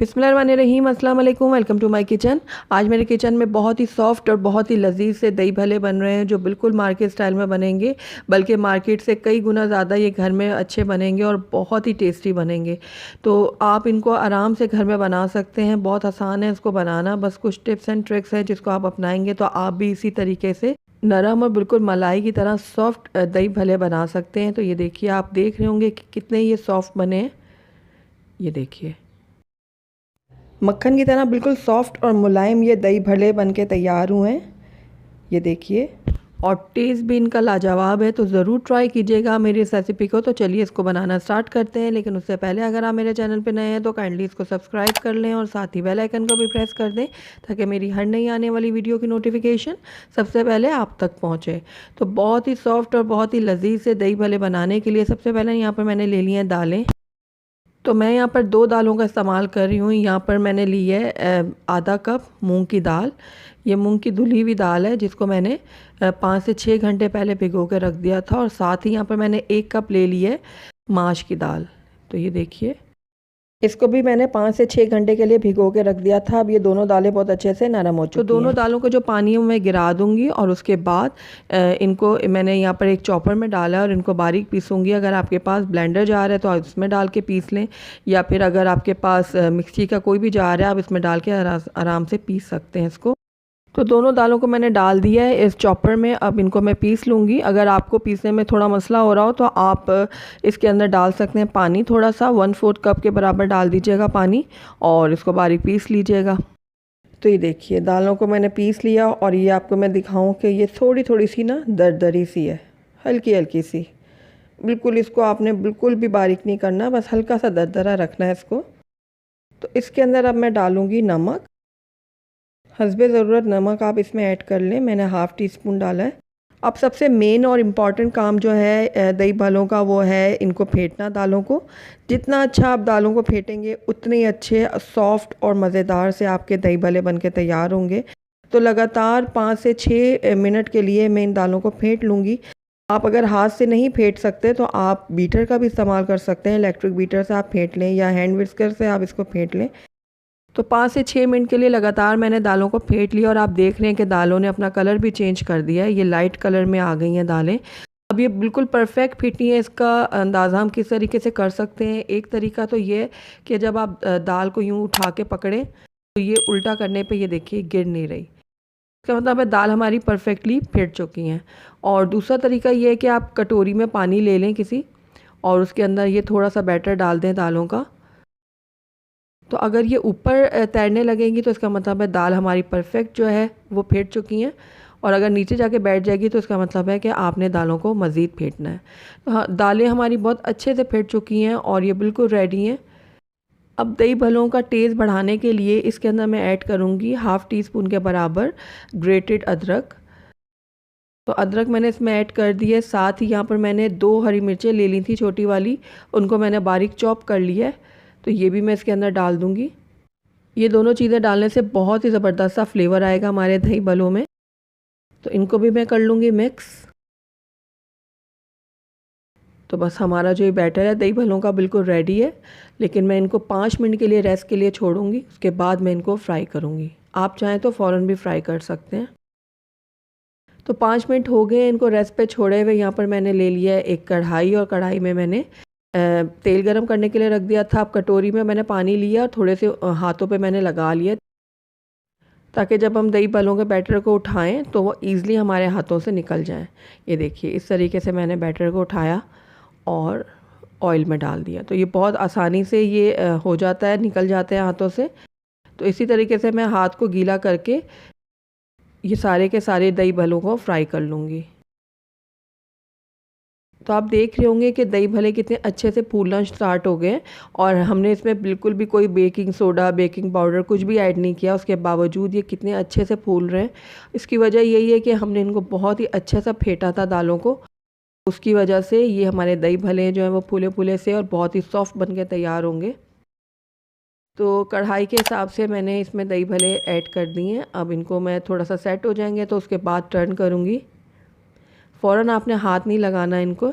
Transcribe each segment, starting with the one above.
बिस्मिल्लाहिर्रहमानिर्रहीम, अस्सलाम वालेकुम। Welcome to my kitchen. आज मेरे किचन में बहुत ही सॉफ्ट और बहुत ही लजीज से दही भल्ले बन रहे हैं जो बिल्कुल मार्केट स्टाइल में बनेंगे, बल्कि मार्केट से कई गुना ज़्यादा ये घर में अच्छे बनेंगे और बहुत ही टेस्टी बनेंगे। तो आप इनको आराम से घर में बना सकते हैं, बहुत आसान है इसको बनाना। बस कुछ टिप्स एंड ट्रिक्स हैं जिसको आप अपनाएंगे तो आप भी इसी तरीके से नरम और बिल्कुल मलाई की तरह सॉफ्ट दही भल्ले बना सकते हैं। तो ये देखिए, आप देख रहे होंगे कि कितने ये सॉफ्ट बने हैं। ये देखिए, मक्खन की तरह बिल्कुल सॉफ्ट और मुलायम ये दही भल्ले बन के तैयार हुए हैं। ये देखिए, और टेस्ट भी इनका लाजवाब है। तो ज़रूर ट्राई कीजिएगा मेरी इस रेसिपी को। तो चलिए इसको बनाना स्टार्ट करते हैं, लेकिन उससे पहले अगर आप मेरे चैनल पे नए हैं तो काइंडली इसको सब्सक्राइब कर लें और साथ ही बेल आइकन को भी प्रेस कर दें ताकि मेरी हर नई आने वाली वीडियो की नोटिफिकेशन सबसे पहले आप तक पहुँचे। तो बहुत ही सॉफ्ट और बहुत ही लजीज से दही भल्ले बनाने के लिए सबसे पहले यहाँ पर मैंने ले लिए हैं दालें। तो मैं यहाँ पर 2 दालों का इस्तेमाल कर रही हूँ। यहाँ पर मैंने ली है आधा कप मूंग की दाल। ये मूंग की धुली हुई दाल है जिसको मैंने 5 से 6 घंटे पहले भिगो के रख दिया था। और साथ ही यहाँ पर मैंने 1 कप ले ली है माश की दाल। तो ये देखिए, इसको भी मैंने 5 से 6 घंटे के लिए भिगो के रख दिया था। अब ये दोनों दालें बहुत अच्छे से नरम हो चुकी हैं। तो दोनों दालों को जो पानी है वो मैं गिरा दूंगी और उसके बाद इनको मैंने यहाँ पर एक चॉपर में डाला है और इनको बारीक पीसूंगी। अगर आपके पास ब्लेंडर जार है तो आप इसमें डाल के पीस लें, या फिर अगर आपके पास मिक्सी का कोई भी जार है आप इसमें डाल के आराम से पीस सकते हैं इसको। तो दोनों दालों को मैंने डाल दिया है इस चॉपर में। अब इनको मैं पीस लूँगी। अगर आपको पीसने में थोड़ा मसला हो रहा हो तो आप इसके अंदर डाल सकते हैं पानी, थोड़ा सा 1/4 कप के बराबर डाल दीजिएगा पानी और इसको बारीक पीस लीजिएगा। तो ये देखिए, दालों को मैंने पीस लिया और ये आपको मैं दिखाऊं कि ये थोड़ी थोड़ी सी ना दरदरी सी है, हल्की हल्की सी। बिल्कुल इसको आपने बिल्कुल भी बारीक नहीं करना, बस हल्का सा दरदरा रखना है इसको। तो इसके अंदर अब मैं डालूँगी नमक। हस्बे ज़रूरत नमक आप इसमें ऐड कर लें। मैंने ½ टीस्पून डाला है। अब सबसे मेन और इम्पॉर्टेंट काम जो है दही भल्लों का वो है इनको फेंटना, दालों को। जितना अच्छा आप दालों को फेंटेंगे उतने ही अच्छे सॉफ्ट और मज़ेदार से आपके दही भल्ले बन के तैयार होंगे। तो लगातार 5 से 6 मिनट के लिए मैं इन दालों को फेंट लूँगी। आप अगर हाथ से नहीं फेंट सकते तो आप बीटर का भी इस्तेमाल कर सकते हैं। इलेक्ट्रिक बीटर से आप फेंट लें या हैंड विस्कर से आप इसको फेंट लें। तो 5 से 6 मिनट के लिए लगातार मैंने दालों को फेंट लिया और आप देख रहे हैं कि दालों ने अपना कलर भी चेंज कर दिया है। ये लाइट कलर में आ गई हैं दालें। अब ये बिल्कुल परफेक्ट फिटी है। इसका अंदाज़ा हम किस तरीके से कर सकते हैं, एक तरीका तो ये है कि जब आप दाल को यूँ उठा के पकड़ें तो ये उल्टा करने पे ये देखिए गिर नहीं रही। इसका मतलब है दाल हमारी परफेक्टली फिट चुकी हैं। और दूसरा तरीका ये है कि आप कटोरी में पानी ले लें किसी, और उसके अंदर ये थोड़ा सा बैटर डाल दें दालों का। तो अगर ये ऊपर तैरने लगेंगी तो इसका मतलब है दाल हमारी परफेक्ट जो है वो फेंट चुकी हैं, और अगर नीचे जाके बैठ जाएगी तो इसका मतलब है कि आपने दालों को मज़ीद फेंटना है। तो हाँ, दालें हमारी बहुत अच्छे से फेंट चुकी हैं और ये बिल्कुल रेडी हैं। अब दही भल्लों का टेस्ट बढ़ाने के लिए इसके अंदर मैं ऐड करूँगी ½ टीस्पून के बराबर ग्रेटेड अदरक। तो अदरक मैंने इसमें ऐड कर दी है। साथ ही यहाँ पर मैंने 2 हरी मिर्चें ले ली थी छोटी वाली, उनको मैंने बारीक चॉप कर लिया है। तो ये भी मैं इसके अंदर डाल दूँगी। ये दोनों चीज़ें डालने से बहुत ही ज़बरदस्त सा फ्लेवर आएगा हमारे दही भल्लों में। तो इनको भी मैं कर लूँगी मिक्स। तो बस हमारा जो ये बैटर है दही भल्लों का बिल्कुल रेडी है, लेकिन मैं इनको 5 मिनट के लिए रेस्ट के लिए छोड़ूंगी। उसके बाद मैं इनको फ्राई करूँगी। आप चाहें तो फ़ौरन भी फ्राई कर सकते हैं। तो 5 मिनट हो गए इनको रेस्ट पे छोड़े हुए। यहाँ पर मैंने ले लिया है एक कढ़ाई और कढ़ाई में मैंने तेल गरम करने के लिए रख दिया था। अब कटोरी में मैंने पानी लिया और थोड़े से हाथों पे मैंने लगा लिया ताकि जब हम दही भल्लों के बैटर को उठाएं तो वो ईज़िली हमारे हाथों से निकल जाएं। ये देखिए, इस तरीके से मैंने बैटर को उठाया और ऑयल में डाल दिया। तो ये बहुत आसानी से ये हो जाता है, निकल जाते हैं हाथों से। तो इसी तरीके से मैं हाथ को गीला करके ये सारे के सारे दही भल्लों को फ्राई कर लूँगी। तो आप देख रहे होंगे कि दही भल्ले कितने अच्छे से फूलना स्टार्ट हो गए हैं, और हमने इसमें बिल्कुल भी कोई बेकिंग सोडा, बेकिंग पाउडर कुछ भी ऐड नहीं किया। उसके बावजूद ये कितने अच्छे से फूल रहे हैं। इसकी वजह यही है कि हमने इनको बहुत ही अच्छे से फेंटा था दालों को। उसकी वजह से ये हमारे दही भल्ले जो हैं वो फूले फूले से और बहुत ही सॉफ्ट बन के तैयार होंगे। तो कढ़ाई के हिसाब से मैंने इसमें दही भल्ले ऐड कर दिए हैं। अब इनको मैं थोड़ा सा सेट हो जाएंगे तो उसके बाद टर्न करूँगी। फ़ौरन आपने हाथ नहीं लगाना इनको।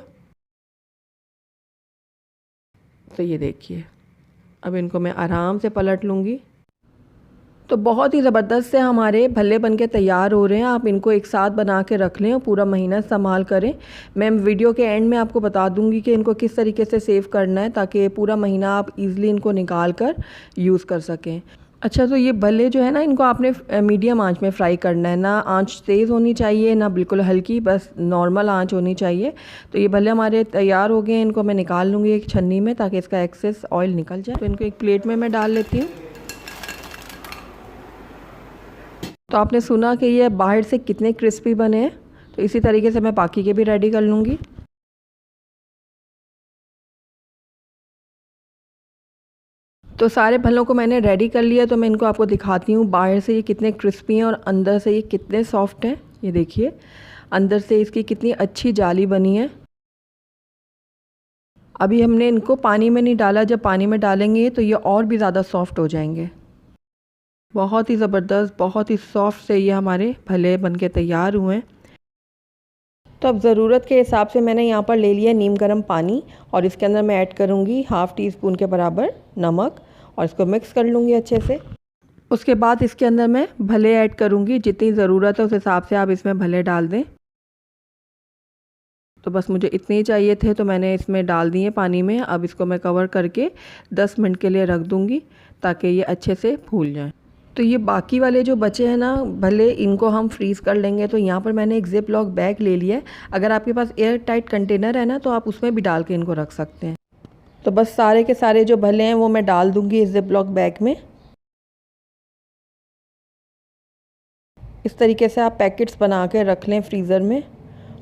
तो ये देखिए, अब इनको मैं आराम से पलट लूँगी। तो बहुत ही ज़बरदस्त से हमारे भल्ले बन के तैयार हो रहे हैं। आप इनको एक साथ बना के रख लें और पूरा महीना इस्तेमाल करें। मैं वीडियो के एंड में आपको बता दूंगी कि इनको किस तरीके से सेव करना है, ताकि पूरा महीना आप इजीली इनको निकाल कर यूज़ कर सकें। अच्छा, तो ये भल्ले जो है ना, इनको आपने मीडियम आंच में फ्राई करना है। ना आंच तेज़ होनी चाहिए, ना बिल्कुल हल्की, बस नॉर्मल आंच होनी चाहिए। तो ये भल्ले हमारे तैयार हो गए हैं। इनको मैं निकाल लूँगी एक छन्नी में, ताकि इसका एक्सेस ऑयल निकल जाए। तो इनको एक प्लेट में मैं डाल लेती हूँ। तो आपने सुना कि ये बाहर से कितने क्रिस्पी बने हैं, तो इसी तरीके से मैं बाकी के भी रेडी कर लूँगी। तो सारे भल्लों को मैंने रेडी कर लिया, तो मैं इनको आपको दिखाती हूँ बाहर से ये कितने क्रिस्पी हैं और अंदर से ये कितने सॉफ्ट हैं। ये देखिए, अंदर से इसकी कितनी अच्छी जाली बनी है। अभी हमने इनको पानी में नहीं डाला, जब पानी में डालेंगे तो ये और भी ज़्यादा सॉफ्ट हो जाएंगे। बहुत ही ज़बरदस्त, बहुत ही सॉफ्ट से ये हमारे भल्ले बन के तैयार हुए हैं। तो अब ज़रूरत के हिसाब से मैंने यहाँ पर ले लिया नीम गर्म पानी, और इसके अंदर मैं ऐड करूँगी ½ टीस्पून के बराबर नमक, और इसको मिक्स कर लूँगी अच्छे से। उसके बाद इसके अंदर मैं भल्ले ऐड करूँगी। जितनी ज़रूरत है उस हिसाब से आप इसमें भल्ले डाल दें। तो बस मुझे इतने ही चाहिए थे, तो मैंने इसमें डाल दिए पानी में। अब इसको मैं कवर करके 10 मिनट के लिए रख दूँगी, ताकि ये अच्छे से फूल जाएँ। तो ये बाकी वाले जो बचे हैं ना भले, इनको हम फ्रीज़ कर लेंगे। तो यहाँ पर मैंने एक ज़िप लॉक बैग ले लिया है। अगर आपके पास एयर टाइट कंटेनर है ना, तो आप उसमें भी डाल के इनको रख सकते हैं। तो बस सारे के सारे जो भले हैं वो मैं डाल दूँगी इस ज़िप लॉक बैग में। इस तरीके से आप पैकेट्स बना के रख लें फ्रीज़र में,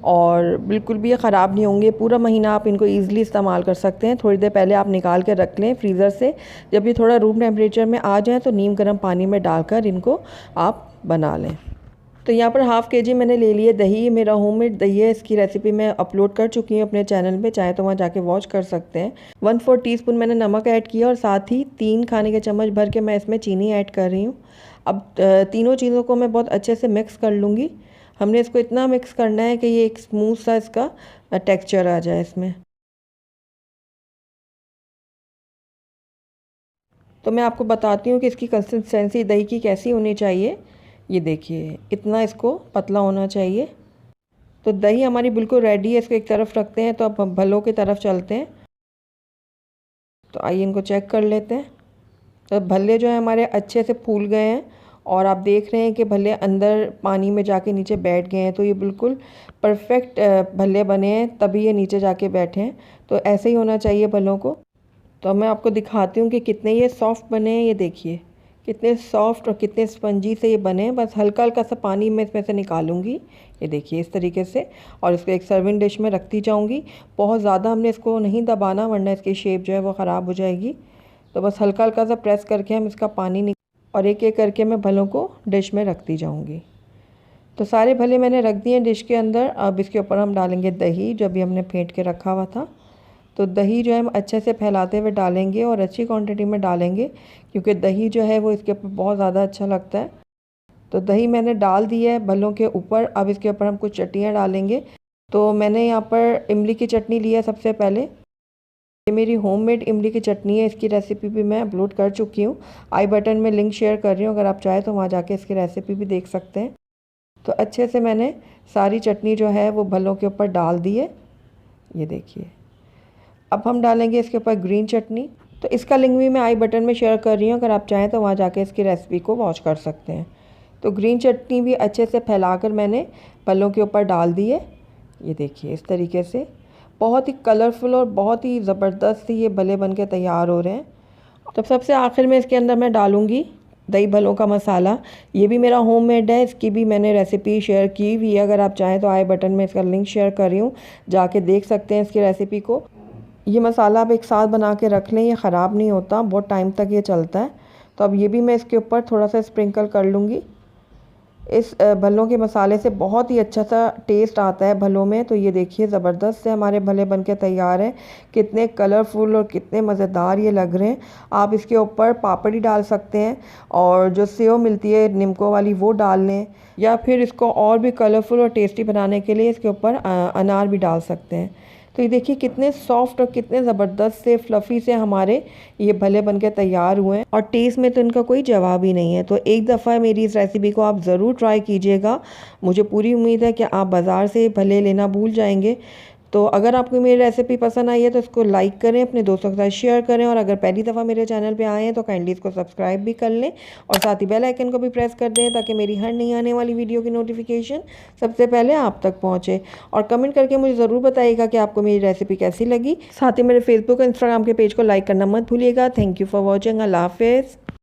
और बिल्कुल भी ये ख़राब नहीं होंगे। पूरा महीना आप इनको ईज़िली इस्तेमाल कर सकते हैं। थोड़ी देर पहले आप निकाल के रख लें फ्रीज़र से। जब ये थोड़ा रूम टेम्परेचर में आ जाए, तो नीम गर्म पानी में डालकर इनको आप बना लें। तो यहाँ पर ½ kg मैंने ले लिए दही। मेरा होममेड दही है। इसकी रेसिपी मैं अपलोड कर चुकी हूँ अपने चैनल पे, चाहे तो वहाँ जाके वॉच कर सकते हैं। 1/4 टीस्पून मैंने नमक ऐड किया, और साथ ही 3 खाने के चम्मच भर के मैं इसमें चीनी ऐड कर रही हूँ। अब तीनों चीज़ों को मैं बहुत अच्छे से मिक्स कर लूँगी। हमने इसको इतना मिक्स करना है कि ये एक स्मूथ सा इसका टेक्सचर आ जाए इसमें। तो मैं आपको बताती हूँ कि इसकी कंसिस्टेंसी दही की कैसी होनी चाहिए। ये देखिए, इतना इसको पतला होना चाहिए। तो दही हमारी बिल्कुल रेडी है। इसको एक तरफ रखते हैं, तो अब हम भल्लों की तरफ चलते हैं। तो आइए इनको चेक कर लेते हैं। तो भल्ले जो है हमारे अच्छे से फूल गए हैं, और आप देख रहे हैं कि भल्ले अंदर पानी में जाके नीचे बैठ गए हैं। तो ये बिल्कुल परफेक्ट भल्ले बने हैं, तभी ये नीचे जाके बैठे हैं। तो ऐसे ही होना चाहिए भल्लों को। तो मैं आपको दिखाती हूँ कि कितने ये सॉफ्ट बने हैं। ये देखिए कितने सॉफ्ट और कितने स्पंजी से ये बने हैं। बस हल्का हल्का सा पानी मैं इसमें से निकालूंगी। ये देखिए इस तरीके से, और इसको एक सर्विंग डिश में रखती जाऊंगी। बहुत ज़्यादा हमने इसको नहीं दबाना, वरना इसकी शेप जो है वो ख़राब हो जाएगी। तो बस हल्का हल्का सा प्रेस करके हम इसका पानी और एक एक करके मैं भलों को डिश में रखती जाऊँगी। तो सारे भले मैंने रख दिए डिश के अंदर। अब इसके ऊपर हम डालेंगे दही, जो भी हमने फेंट के रखा हुआ था। तो दही जो है हम अच्छे से फैलाते हुए डालेंगे, और अच्छी क्वांटिटी में डालेंगे, क्योंकि दही जो है वो इसके ऊपर बहुत ज़्यादा अच्छा लगता है। तो दही मैंने डाल दी है भल्लों के ऊपर। अब इसके ऊपर हम कुछ चटनियाँ डालेंगे। तो मैंने यहाँ पर इमली की चटनी ली है सबसे पहले। ये मेरी होममेड इमली की चटनी है। इसकी रेसिपी भी मैं अपलोड कर चुकी हूँ। आई बटन में लिंक शेयर कर रही हूँ, अगर आप चाहें तो वहाँ जाके इसकी रेसिपी भी देख सकते हैं। तो अच्छे से मैंने सारी चटनी जो है वो भल्लों के ऊपर डाल दी है। ये देखिए, अब हम डालेंगे इसके ऊपर ग्रीन चटनी। तो इसका लिंक भी मैं आई बटन में शेयर कर रही हूँ, अगर आप चाहें तो वहाँ जाके इसकी रेसिपी को वॉच कर सकते हैं। तो ग्रीन चटनी भी अच्छे से फैलाकर मैंने भल्लों के ऊपर डाल दी है। ये देखिए इस तरीके से बहुत ही कलरफुल और बहुत ही ज़बरदस्त ये भल्ले बन के तैयार हो रहे हैं। तो सबसे आखिर में इसके अंदर मैं डालूँगी दही भल्लों का मसाला। ये भी मेरा होममेड है। इसकी भी मैंने रेसिपी शेयर की हुई है, अगर आप चाहें तो आई बटन में इसका लिंक शेयर कर रही हूँ, जाके देख सकते हैं इसकी रेसिपी को। ये मसाला आप एक साथ बना के रख लें, ये ख़राब नहीं होता, बहुत टाइम तक ये चलता है। तो अब ये भी मैं इसके ऊपर थोड़ा सा स्प्रिंकल कर लूँगी। इस भल्लों के मसाले से बहुत ही अच्छा सा टेस्ट आता है भल्लों में। तो ये देखिए ज़बरदस्त से हमारे भल्ले बन के तैयार हैं। कितने कलरफुल और कितने मज़ेदार ये लग रहे हैं। आप इसके ऊपर पापड़ी डाल सकते हैं, और जो सेव मिलती है निमको वाली वो डाल लें, या फिर इसको और भी कलरफुल और टेस्टी बनाने के लिए इसके ऊपर अनार भी डाल सकते हैं। तो ये देखिए कितने सॉफ्ट और कितने ज़बरदस्त से फ्लफ़ी से हमारे ये भले बन के तैयार हुए हैं और टेस्ट में तो इनका कोई जवाब ही नहीं है। तो एक दफ़ा मेरी इस रेसिपी को आप ज़रूर ट्राई कीजिएगा। मुझे पूरी उम्मीद है कि आप बाज़ार से भले लेना भूल जाएंगे। तो अगर आपको मेरी रेसिपी पसंद आई है तो इसको लाइक करें, अपने दोस्तों के साथ शेयर करें और अगर पहली दफ़ा मेरे चैनल पे आए हैं तो काइंडली इसको सब्सक्राइब भी कर लें और साथ ही बेल आइकन को भी प्रेस कर दें ताकि मेरी हर नई आने वाली वीडियो की नोटिफिकेशन सबसे पहले आप तक पहुँचे। और कमेंट करके मुझे ज़रूर बताइएगा कि आपको मेरी रेसिपी कैसी लगी। साथ ही मेरे फेसबुक और इंस्टाग्राम के पेज को लाइक करना मत भूलिएगा। Thank you for watching. अल्लाह हाफिज़।